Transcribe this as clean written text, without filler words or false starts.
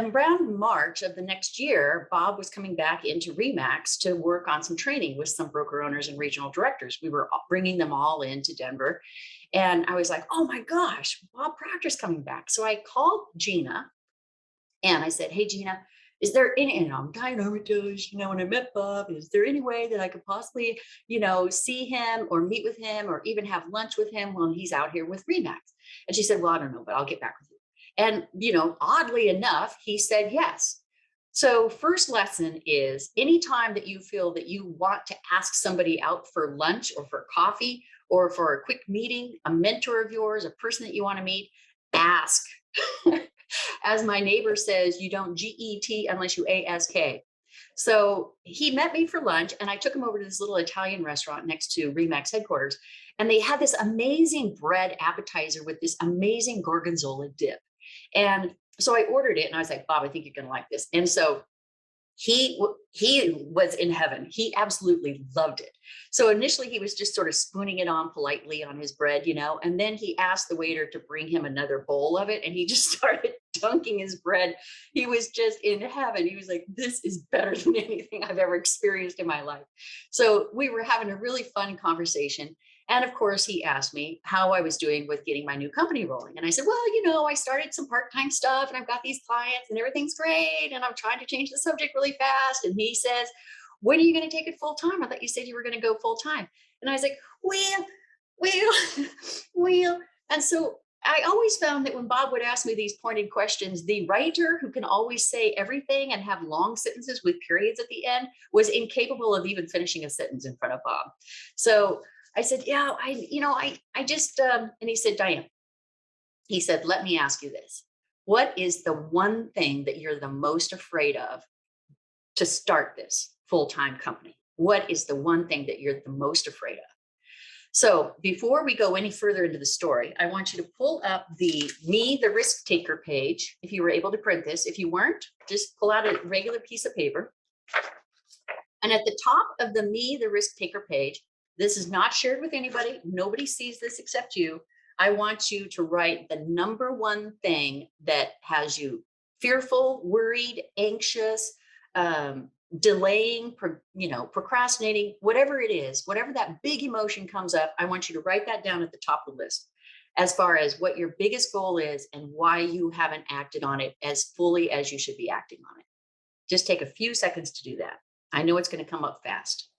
around March of the next year, Bob was coming back into Remax to work on some training with some broker owners and regional directors. We were bringing them all into Denver. And I was like, oh my gosh, Bob Proctor's coming back. So I called Gina and I said, hey, Gina, is there any, and I'm dying over those, when I met Bob, is there any way that I could possibly, see him or meet with him or even have lunch with him when he's out here with Remax? And she said, well, I don't know, but I'll get back with you. And, oddly enough, he said yes. So, first lesson is anytime that you feel that you want to ask somebody out for lunch or for coffee or for a quick meeting, a mentor of yours, a person that you want to meet, ask. As my neighbor says, you don't GET unless you ASK. So he met me for lunch and I took him over to this little Italian restaurant next to Remax headquarters. And they had this amazing bread appetizer with this amazing gorgonzola dip. And so I ordered it and I was like, Bob, I think you're going to like this. And so he was in heaven. He absolutely loved it. So initially he was just sort of spooning it on politely on his bread, and then he asked the waiter to bring him another bowl of it. And he just started dunking his bread. He was just in heaven. He was like, this is better than anything I've ever experienced in my life. So we were having a really fun conversation. And of course, he asked me how I was doing with getting my new company rolling. And I said, well, I started some part-time stuff and I've got these clients and everything's great. And I'm trying to change the subject really fast. And he says, when are you going to take it full time? I thought you said you were going to go full time. And I was like, well, well. And so I always found that when Bob would ask me these pointed questions, the writer who can always say everything and have long sentences with periods at the end was incapable of even finishing a sentence in front of Bob. So I said, yeah, I just, and he said, Diane, he said, let me ask you this. What is the one thing that you're the most afraid of to start this full-time company? What is the one thing that you're the most afraid of? So before we go any further into the story, I want you to pull up the Me, the Risk Taker page. If you were able to print this, if you weren't, just pull out a regular piece of paper. And at the top of the Me, the Risk Taker page, this is not shared with anybody. Nobody sees this except you. I want you to write the number one thing that has you fearful, worried, anxious, delaying, procrastinating, whatever it is, whatever that big emotion comes up, I want you to write that down at the top of the list as far as what your biggest goal is and why you haven't acted on it as fully as you should be acting on it. Just take a few seconds to do that. I know it's going to come up fast.